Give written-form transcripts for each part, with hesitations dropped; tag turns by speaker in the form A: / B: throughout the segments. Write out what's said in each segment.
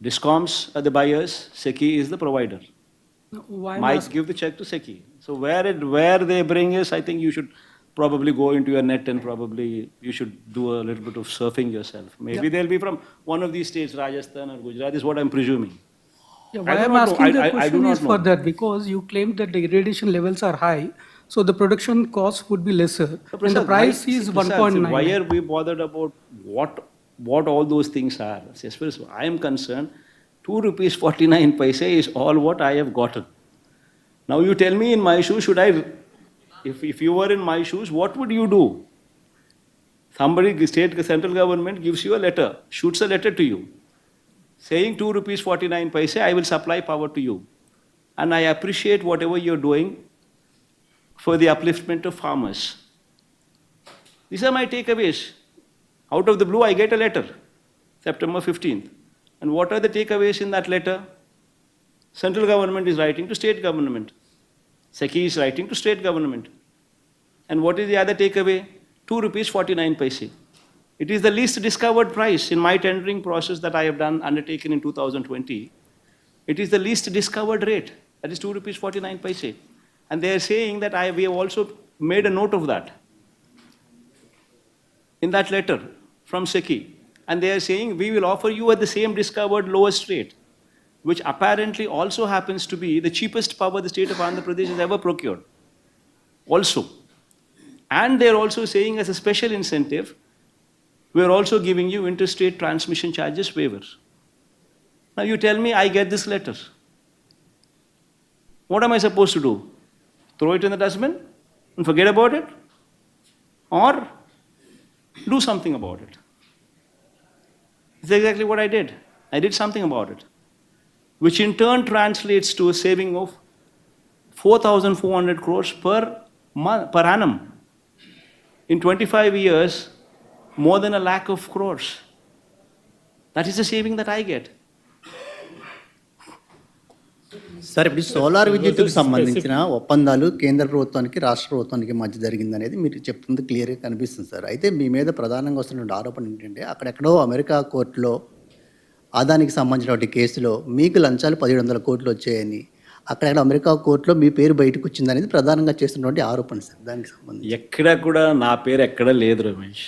A: Discoms are the buyers, SECI is the provider.
B: Why
A: Might give the check to SECI. So where they bring is, I think you should probably go into your net and probably you should do a little bit of surfing yourself. Maybe they'll be from one of these states, Rajasthan or Gujarat, is what I'm presuming.
B: Yeah,
A: I
B: why
A: do
B: I'm
A: not know.
B: asking the
A: I do
B: question
A: not
B: is for
A: know.
B: that because you claimed that the irradiation levels are high, so the production cost would be lesser,
A: So,
B: and the
A: Prasad,
B: price is
A: Prasad, why
B: 1.99.
A: are we bothered about what all those things are? See, as far as I am concerned, 2 rupees 49 paise is all what I have gotten. Now you tell me in my shoes, if you were in my shoes, what would you do? Somebody, central government gives you a letter, shoots a letter to you, saying 2 rupees 49 paise, I will supply power to you. And I appreciate whatever you're doing for the upliftment of farmers. These are my takeaways. Out of the blue, I get a letter, September 15th. And what are the takeaways in that letter? Central government is writing to state government. SECI is writing to state government. And what is the other takeaway? 2 rupees 49 paise. It is the least discovered price in my tendering process that I have undertaken in 2020. It is the least discovered rate. That is 2 rupees 49 paise. And they are saying that we have also made a note of that in that letter from SECI. And they are saying we will offer you at the same discovered lowest rate, which apparently also happens to be the cheapest power the state of Andhra Pradesh has ever procured. Also. And they are also saying as a special incentive, we are also giving you interstate transmission charges waivers. Now you tell me I get this letter. What am I supposed to do? Throw it in the dustbin and forget about it? Or do something about it? It's exactly what I did. I did something about it, which in turn translates to a saving of 4,400 crores per annum. In 25 years, more than 1 lakh of crores. That is the saving that I get.
C: Sir ఇప్పుడు solar విద్యుత్తుకు సంబంధించిన ఒప్పందాలు కేంద్ర ప్రభుత్వానికి రాష్ట్ర ప్రభుత్వానికి మధ్య జరిగిందనేది మీరు చెప్తుంది క్లియర్గా కనిపిస్తుంది సార్. అయితే మీ మీద ప్రధానంగా వస్తున్న ఆరోపణ ఏంటంటే అక్కడెక్కడో అమెరికా కోర్టులో ఆదానికి సంబంధించిన కేసులో మీకు లంచాలు 1,700 కోట్లు వచ్చాయని అక్కడ అమెరికా కోర్టులో మీ పేరు బయటకు వచ్చిందనేది ప్రధానంగా చేస్తున్నటువంటి ఆరోపణ సార్. దానికి సంబంధించి
A: ఎక్కడ కూడా నా పేరు ఎక్కడ లేదు రమేష్.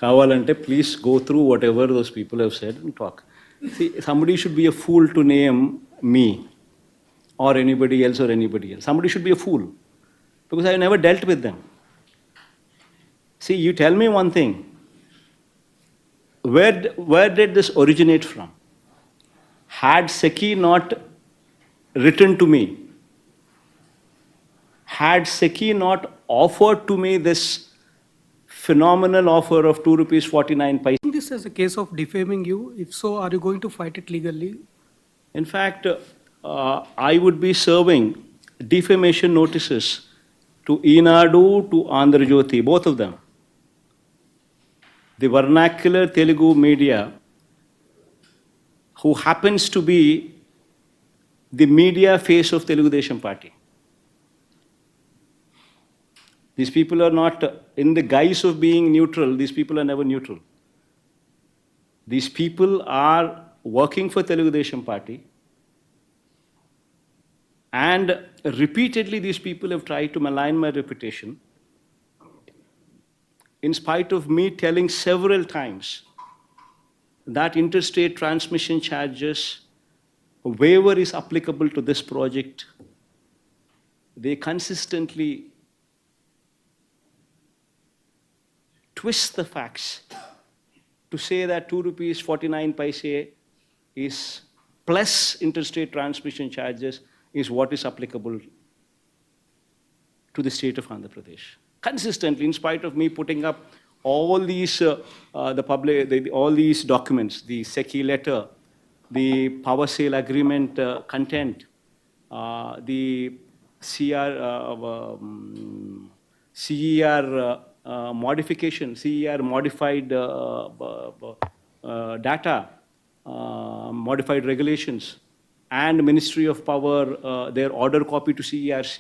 A: కావాలంటే please go through what ever those people have said and talk. See, somebody should be a fool to name me or anybody else. Somebody should be a fool because I have never dealt with them. See, you tell me one thing. Where did this originate from? Had SECI not written to me, had SECI not offered to me this phenomenal offer of 2 rupees 49 paise.
B: This as a case of defaming you. If so, are you going to fight it legally?
A: In fact, I would be serving defamation notices to Eenadu, to Andhra Jyoti, both of them. The vernacular Telugu media, who happens to be the media face of Telugu Desam Party. These people are not, in the guise of being neutral, these people are never neutral. These people are working for Telugu Desam Party, and repeatedly these people have tried to malign my reputation, in spite of me telling several times that interstate transmission charges waiver is applicable to this project. They consistently twist the facts to say that 2 rupees 49 paise is plus interstate transmission charges is what is applicable to the state of Andhra Pradesh. Consistently, in spite of me putting up all these, all these documents, the SECI letter, the power sale agreement content, the CER modification, CER modified data, modified regulations, and Ministry of Power, their order copy to CERC.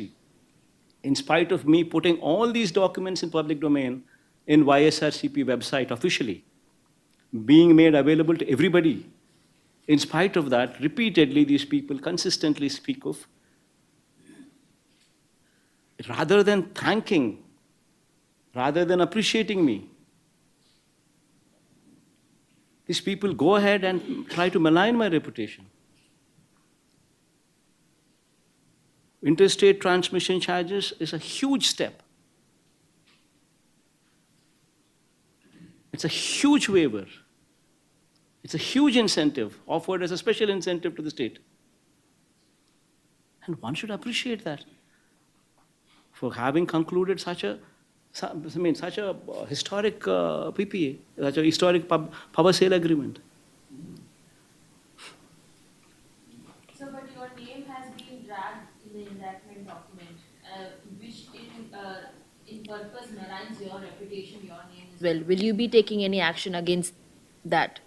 A: In spite of me putting all these documents in public domain in YSRCP website officially, being made available to everybody, In spite of that, repeatedly these people consistently speak of, rather than thanking, rather than appreciating me, these people go ahead and try to malign my reputation. Interstate transmission charges is a huge step. It's a huge waiver. It's a huge incentive offered as a special incentive to the state. And one should appreciate that for having concluded such a historic PPA, such a historic power sale agreement.
D: So, but your name has been dragged in the indictment document, which in purpose maligns your reputation, your name as well. Will you be taking any action against that?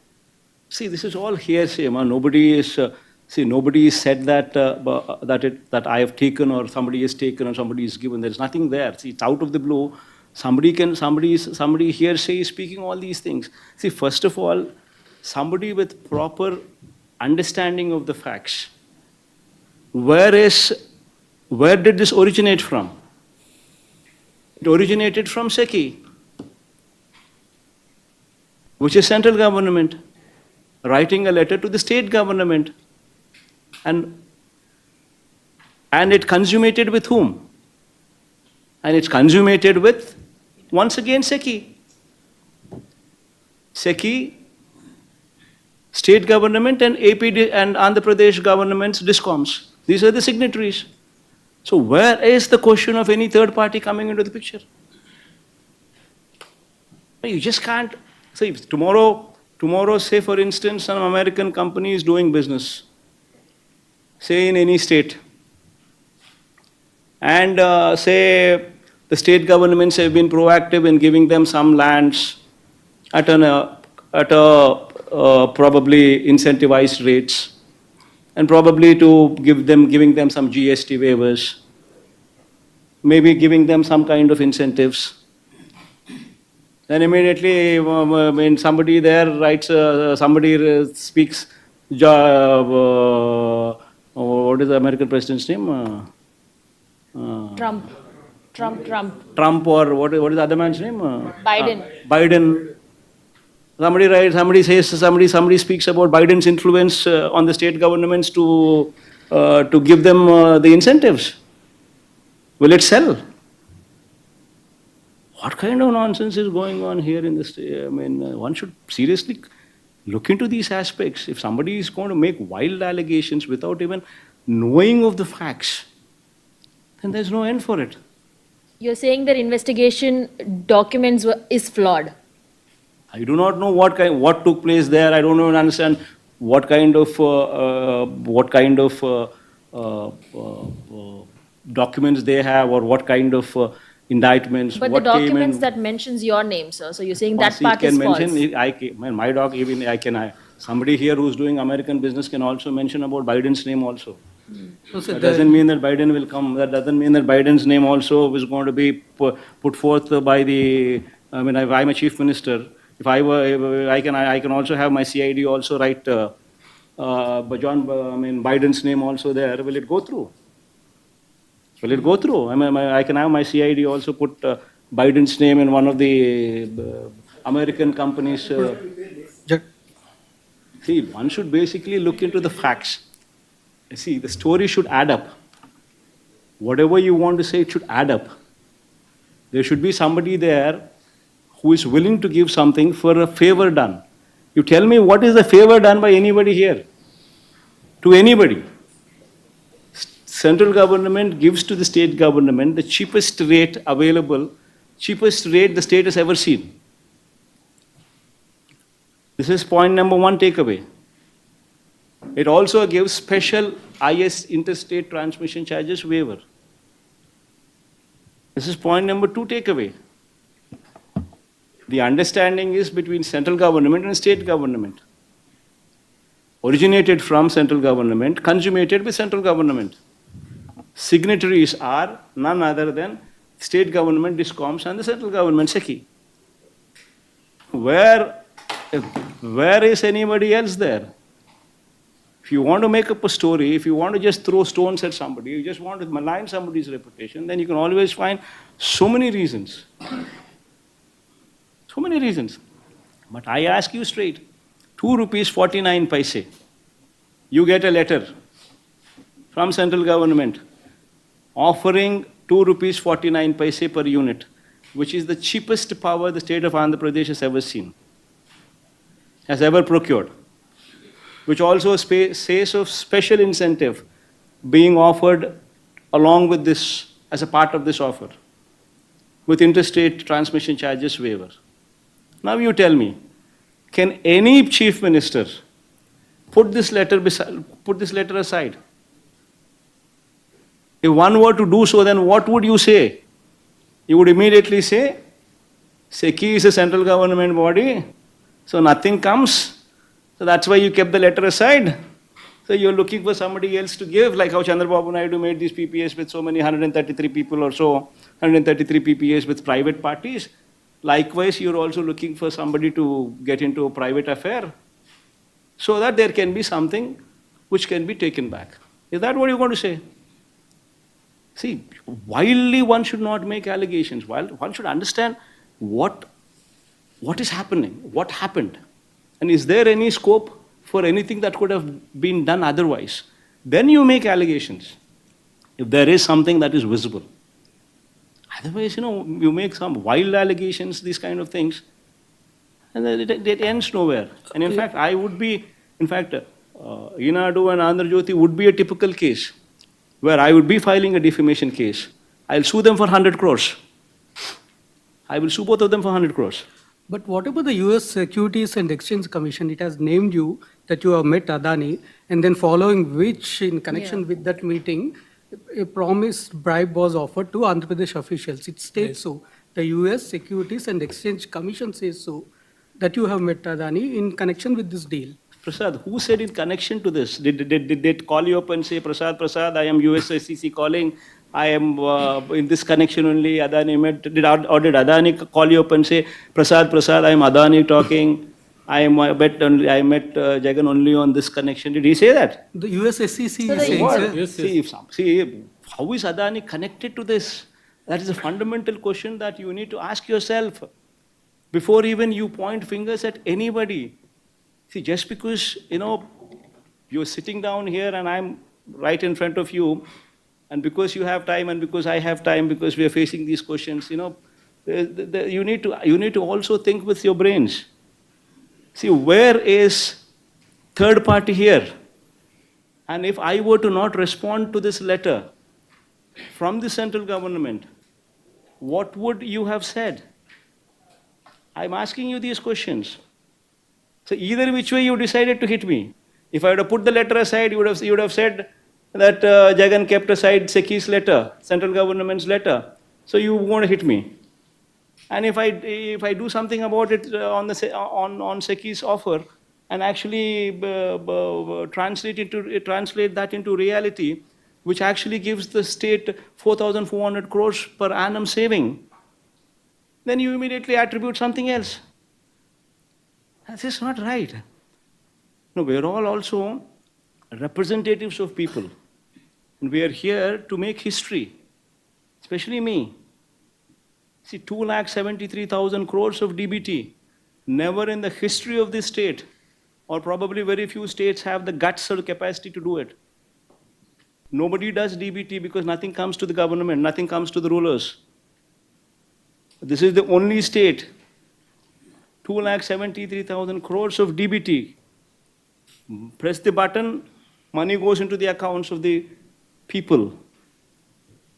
A: See, this is all hearsay. Nobody is said that that I have taken or somebody has taken or somebody is given. There is nothing there. See, it's out of the blue. Somebody hearsay is speaking all these things. See, first of all, somebody with proper understanding of the facts. Where did this originate from? It originated from SECI, which is central government, writing a letter to the state government. And it consummated with whom? And it's consummated with, once again, SECI. SECI, state government, and AP and Andhra Pradesh government's discoms. These are the signatories. So where is the question of any third party coming into the picture? You just can't. See, tomorrow, say for instance, some American company is doing business, say in any state, and say the state governments have been proactive in giving them some lands at probably incentivized rates, and probably to giving them some GST waivers, maybe giving them some kind of incentives. Then immediately, when somebody there writes, speaks, what is the American president's name?
D: Trump.
A: Trump, or what is the other man's name?
D: Biden.
A: Biden. Somebody writes, somebody speaks about Biden's influence on the state governments to give them the incentives. Will it sell? What kind of nonsense is going on here in this? One should seriously look into these aspects. If somebody is going to make wild allegations without even knowing of the facts, then there's no end for it.
D: You're saying that investigation documents is flawed.
A: I do not know what took place there. I don't even understand what kind of documents they have, or what kind of indictments.
D: But the documents that mentions your name, sir. So you're saying that part is false.
A: Somebody here who's doing American business can also mention about Biden's name also. That doesn't mean that Biden will come. That doesn't mean that Biden's name also is going to be put forth by the. If I'm a chief minister, if I were, I can also have my CID also write Biden's name also there. Will it go through? Will it go through? I can have my CID also put Biden's name in one of the American companies. See, one should basically look into the facts. See, the story should add up. Whatever you want to say, it should add up. There should be somebody there who is willing to give something for a favor done. You tell me, what is the favor done by anybody here? To anybody. Central government gives to the state government the cheapest rate available, cheapest rate the state has ever seen. This is point number one takeaway. It also gives special IS interstate transmission charges waiver. This is point number two takeaway. The understanding is between central government and state government. Originated from central government, consummated with central government. Signatories are none other than state government, discoms, and the central government, SECI. Where is anybody else there? If you want to make up a story, if you want to just throw stones at somebody, you just want to malign somebody's reputation, then you can always find so many reasons. So many reasons. But I ask you straight, 2 rupees 49 paise. You get a letter from central government offering 2 rupees 49 paise per unit, which is the cheapest power the state of Andhra Pradesh has ever seen, has ever procured, which also says of special incentive being offered along with this, as a part of this offer, with interstate transmission charges waiver. Now you tell me, can any chief minister put this letter aside? If one were to do so, then what would you say? You would immediately say, SECI is a central government body, so nothing comes. So that's why you kept the letter aside. So you're looking for somebody else to give, like how Chandrababu Naidu made these PPAs with so many 133 people or so, 133 PPAs with private parties. Likewise, you're also looking for somebody to get into a private affair so that there can be something which can be taken back. Is that what you're going to say? See, wildly one should not make allegations. One should understand what is happening, what happened, and is there any scope for anything that could have been done otherwise. Then you make allegations, if there is something that is visible. Otherwise, you make some wild allegations, these kind of things, and it ends nowhere. And in fact, Enadu and Andhra Jyoti would be a typical case where I would be filing a defamation case. I'll sue them for 100 crores. I will sue both of them for 100 crores.
B: But what about the US Securities and Exchange Commission? It has named you that you have met Adani, and then following which, in connection with that meeting, a promised bribe was offered to Andhra Pradesh officials. It states so. The US Securities and Exchange Commission says so, that you have met Adani in connection with this deal.
A: Prasad, who said in connection to this? Did they call you up and say, Prasad, I am USSCC calling, I am in this connection only, Adani met, did Adani call you up and say, Prasad, I am Adani talking, I met Jagan only on this connection? Did he say that?
B: The USSCC is saying,
A: What?
B: sir.
A: Yes. See, how is Adani connected to this? That is a fundamental question that you need to ask yourself before even you point fingers at anybody. See, just because, you're sitting down here and I'm right in front of you, and because you have time and because I have time, because we are facing these questions, you need to also think with your brains. See, where is third party here? And if I were to not respond to this letter from the central government, what would you have said? I'm asking you these questions. So either which way you decided to hit me. If I would have put the letter aside, you would have said that Jagan kept aside SECI's letter, central government's letter. So you want to hit me. And if I do something about it on SECI's offer and actually translate that into reality, which actually gives the state 4,400 crores per annum saving, then you immediately attribute something else. This is not right. No, we are all also representatives of people. And we are here to make history, especially me. See, 2,73,000 crores of DBT. Never in the history of this state, or probably very few states have the guts or the capacity to do it. Nobody does DBT because nothing comes to the government, nothing comes to the rulers. This is the only state. 2,73,000 crores of DBT. Press the button, money goes into the accounts of the people.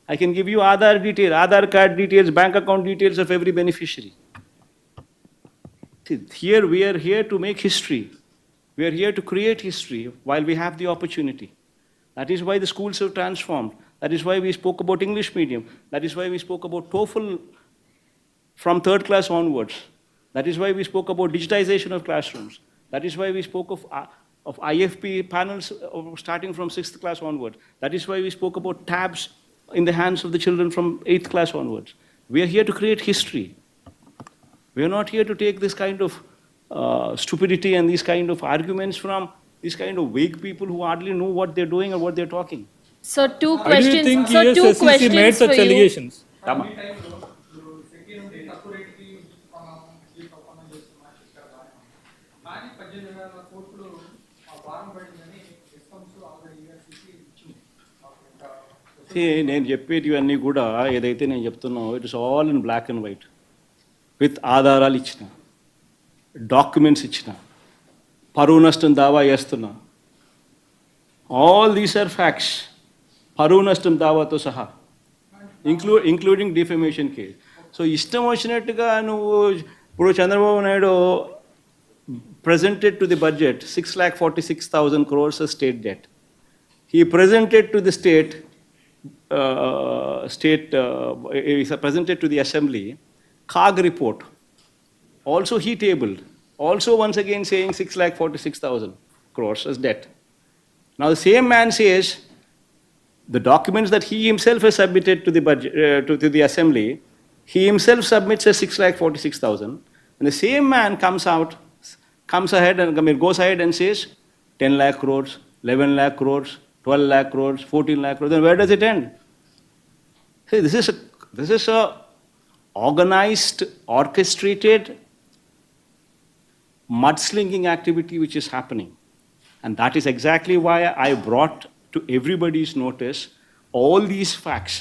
A: I can give you Aadhaar card details, bank account details of every beneficiary. See, here we are here to make history. We are here to create history while we have the opportunity. That is why the schools have transformed. That is why we spoke about English medium. That is why we spoke about TOEFL from third class onwards. That is why we spoke about digitization of classrooms. That is why we spoke of IFP panels starting from 6th class onwards. That is why we spoke about tabs in the hands of the children from 8th class onwards. We are here to create history. We are not here to take this kind of stupidity and these kind of arguments from These kind of vague people who hardly know what they're doing or what they're talking.
D: So two
E: Why do you think
D: questions. So two
E: US SEC made
D: questions
E: such
D: for you.
E: allegations?
A: Tama. నేను చెప్పేటివన్నీ కూడా ఏదైతే నేను చెప్తున్నానో it is all in black and white with ఆధారాలు ఇచ్చిన documents ఇచ్చిన పరువు నష్టం దావా చేస్తున్నా ఆల్ దీస్ ఆర్ ఫ్యాక్ట్స్ పరువు నష్టం దావాతో సహా ఇంక్లూడింగ్ డిఫెమేషన్ కేస్. సో ఇష్టం వచ్చినట్టుగా నువ్వు ఇప్పుడు Chandrababu Naidu presented to the budget 6,46,000 crores as state debt. He presented to the presented to the assembly CAG report. Also he tabled. Also once again saying 6,46,000 crores as debt. Now the same man says the documents that he himself has submitted to the budget to the assembly, he himself submits as 6,46,000, and the same man comes ahead and goes ahead and says 10 lakh crores, 11 lakh crores, 12 lakh crores, 14 lakh crores. Then where does it end? See, this is a organized, orchestrated mudslinging activity which is happening. And that is exactly why I brought to everybody's notice all these facts